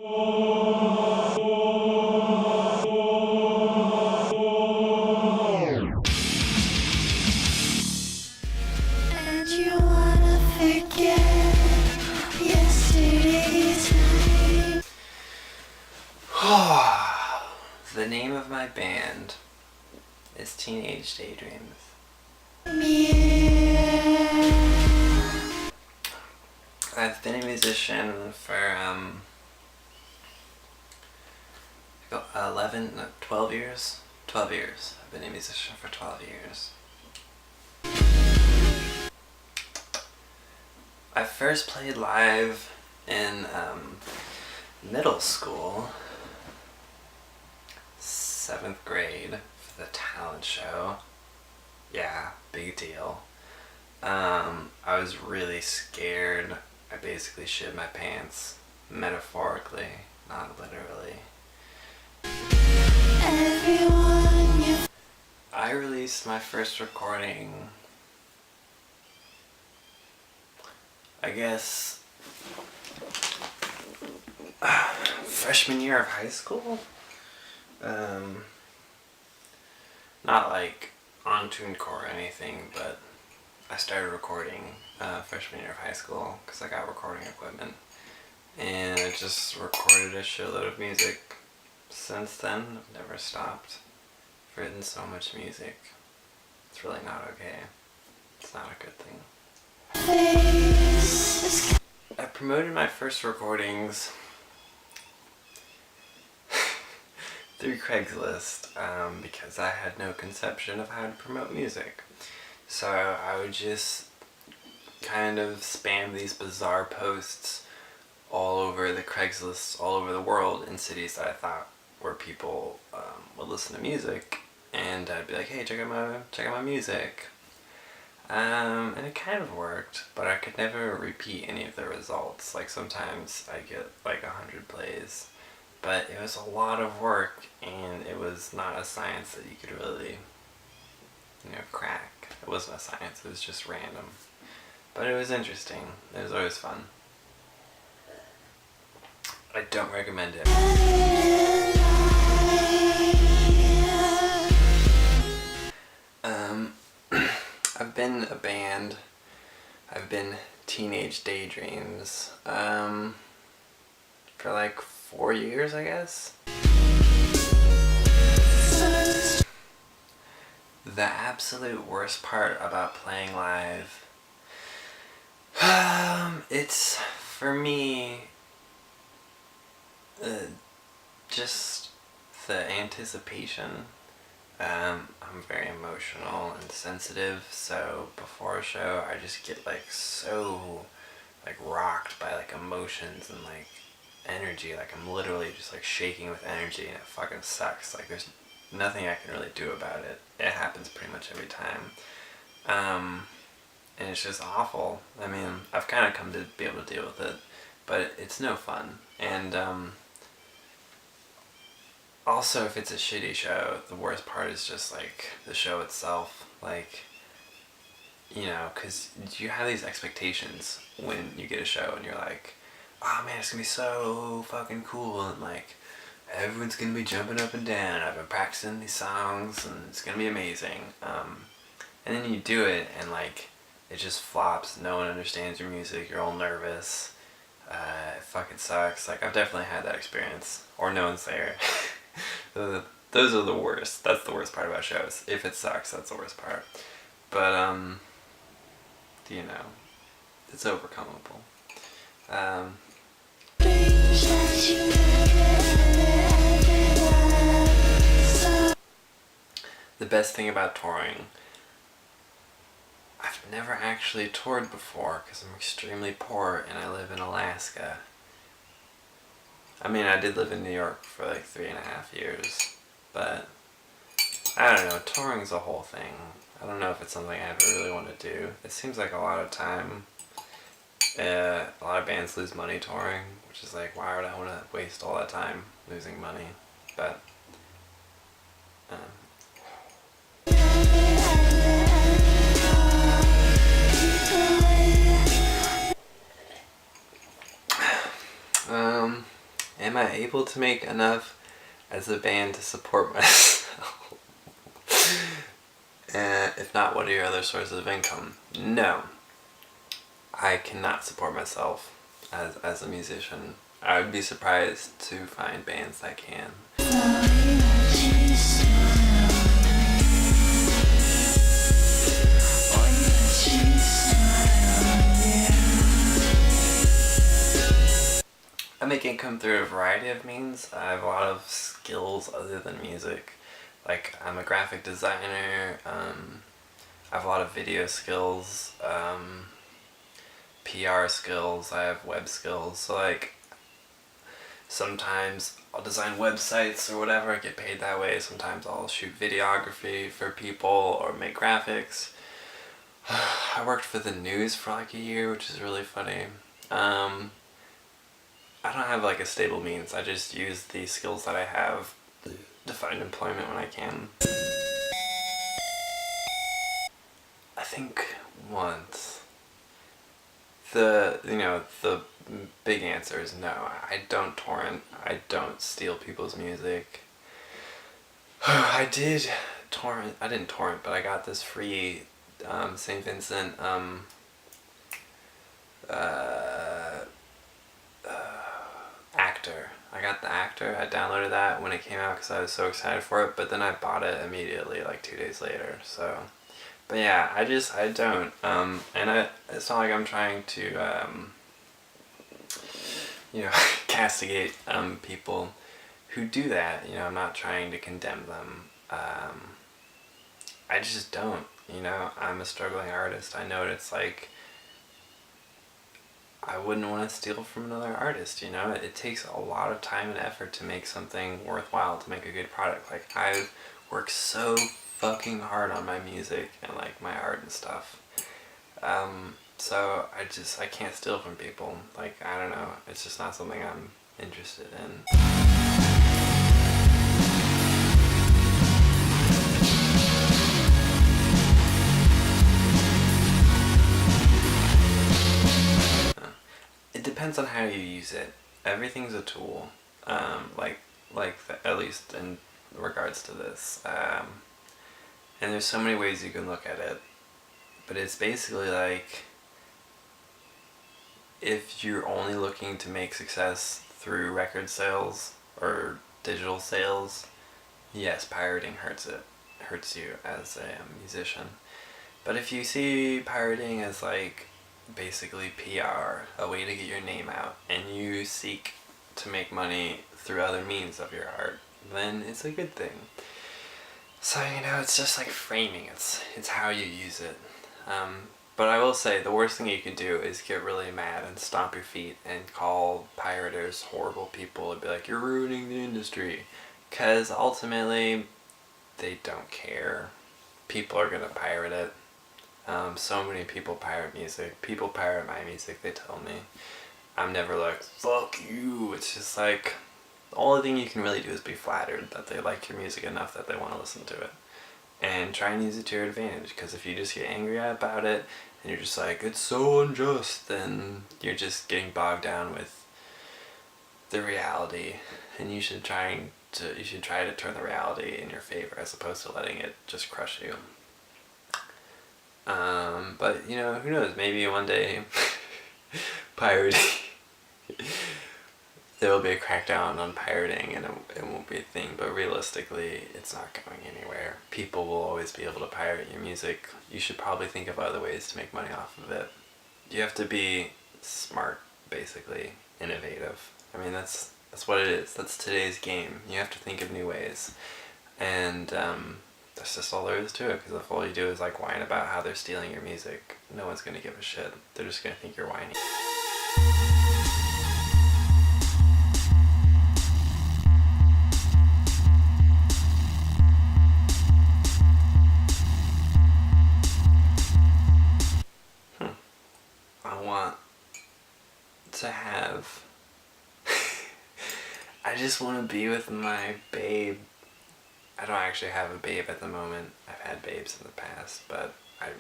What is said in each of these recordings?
And you wanna forget yesterday's night. The name of my band is Teenage Daydreams. I've been a musician for 12 years. 12 years. I've been a musician for 12 years. I first played live in middle school, 7th grade, for the talent show. Yeah, big deal. I was really scared. I basically shit my pants, metaphorically, not literally. I released my first recording, I guess, freshman year of high school. Not like on TuneCore or anything, but I started recording freshman year of high school because I got recording equipment, and I just recorded a shitload of music. Since then, I've never stopped. I've written so much music. It's really not okay. It's not a good thing. I promoted my first recordings through Craigslist because I had no conception of how to promote music. So I would just kind of spam these bizarre posts all over the Craigslist, all over the world, in cities that I thought where people would listen to music, and I'd be like, hey, check out my music. And it kind of worked, but I could never repeat any of the results. Like sometimes I get like 100 plays, but it was a lot of work, and it was not a science that you could really, crack. It wasn't a science, it was just random. But it was interesting. It was always fun. I don't recommend it. I've been a band. I've been Teenage Daydreams for like 4 years, I guess. The absolute worst part about playing live, it's, for me, just the anticipation. I'm very emotional and sensitive, so before a show I just get so rocked by emotions and energy. I'm literally just shaking with energy, and it fucking sucks. There's nothing I can really do about it. It happens pretty much every time. And it's just awful. I mean, I've kind of come to be able to deal with it, but it's no fun. And also, if it's a shitty show, the worst part is just the show itself. Because you have these expectations when you get a show, and you're like, oh man, it's gonna be so fucking cool, and everyone's gonna be jumping up and down. I've been practicing these songs, and it's gonna be amazing. And then you do it, and it just flops. No one understands your music. You're all nervous. It fucking sucks. I've definitely had that experience. Or no one's there. Those are the worst. That's the worst part about shows. If it sucks, that's the worst part. But it's overcomable. The best thing about touring, I've never actually toured before because I'm extremely poor and I live in Alaska. I mean, I did live in New York for 3.5 years, but I don't know, touring's a whole thing. I don't know if it's something I ever really want to do. It seems like a lot of time. A lot of bands lose money touring, which is why would I want to waste all that time losing money? But am I able to make enough as a band to support myself? If not, what are your other sources of income? No, I cannot support myself as a musician. I would be surprised to find bands that can. I make income through a variety of means. I have a lot of skills other than music. Like, I'm a graphic designer, I have a lot of video skills, PR skills, I have web skills. So, like, sometimes I'll design websites or whatever, get paid that way. Sometimes I'll shoot videography for people or make graphics. I worked for the news for like a year, which is really funny. I don't have like a stable means. I just use the skills that I have to find employment when I can. I think once. The big answer is no. I don't torrent. I don't steal people's music. I did torrent. I didn't torrent, but I got this free St. Vincent Actor. I got the Actor. I downloaded that when it came out because I was so excited for it, but then I bought it immediately like 2 days later. So, but yeah, I don't. It's not like I'm trying to castigate people who do that. I'm not trying to condemn them. I just don't. I'm a struggling artist. I know what it's like. I wouldn't want to steal from another artist, It takes a lot of time and effort to make something worthwhile, to make a good product. Like, I've worked so fucking hard on my music and, like, my art and stuff. So I can't steal from people. Like, I don't know. It's just not something I'm interested in. It depends on how you use it. Everything's a tool. At least in regards to this. And there's so many ways you can look at it. But it's basically like, if you're only looking to make success through record sales or digital sales, yes, pirating hurts you as a musician. But if you see pirating as like basically PR, a way to get your name out, and you seek to make money through other means of your art, then it's a good thing. So, it's just like framing. It's how you use it. But I will say, the worst thing you can do is get really mad and stomp your feet and call pirators horrible people and be like, you're ruining the industry. Because ultimately, they don't care. People are going to pirate it. So many people pirate music. People pirate my music, they tell me. I'm never like, fuck you. It's just like, the only thing you can really do is be flattered that they like your music enough that they want to listen to it. And try and use it to your advantage, because if you just get angry about it, and you're just like, it's so unjust, then you're just getting bogged down with the reality, and you should try to turn the reality in your favor as opposed to letting it just crush you. But who knows, maybe one day pirating there will be a crackdown on pirating and it won't be a thing, but realistically it's not going anywhere. People will always be able to pirate your music. You should probably think of other ways to make money off of it. You have to be smart, basically, innovative. I mean, that's what it is. That's today's game. You have to think of new ways. And that's just all there is to it, because if all you do is like whine about how they're stealing your music, no one's going to give a shit. They're just going to think you're whining. I want to have I just want to be with my babe. I don't actually have a babe at the moment. I've had babes in the past, but I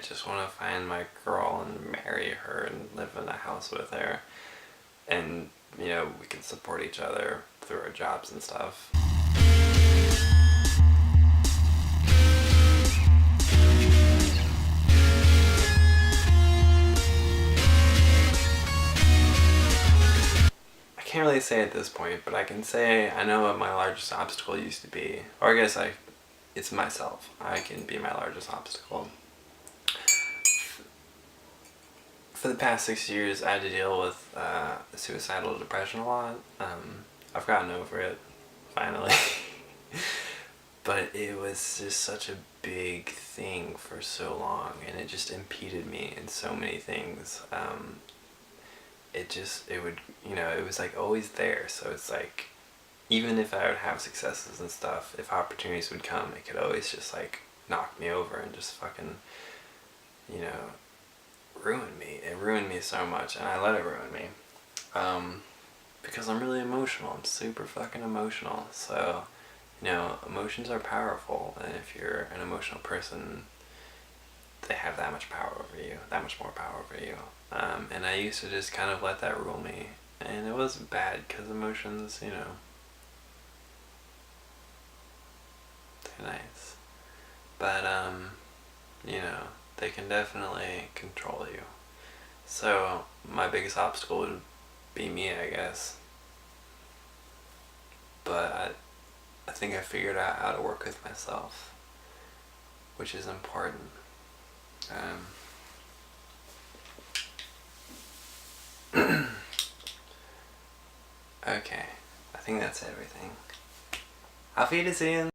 just want to find my girl and marry her and live in a house with her and you know, we can support each other through our jobs and stuff. I can't really say at this point, but I can say I know what my largest obstacle used to be. Or I guess it's myself. I can be my largest obstacle. For the past 6 years, I had to deal with suicidal depression a lot. I've gotten over it, finally. But it was just such a big thing for so long, and it just impeded me in so many things. It would, you know, it was like always there. So it's like, even if I would have successes and stuff, if opportunities would come, it could always just like knock me over and just fucking, you know, ruin me. It ruined me so much, and I let it ruin me. Because I'm really emotional. I'm super fucking emotional. So, you know, emotions are powerful, and if you're an emotional person, they have that much power over you, that much more power over you. And I used to just kind of let that rule me, and it wasn't bad because emotions, you know, they're nice. But, you know, they can definitely control you. So, my biggest obstacle would be me, I guess. But I think I figured out how to work with myself, which is important. Okay, I think that's everything. Auf Wiedersehen!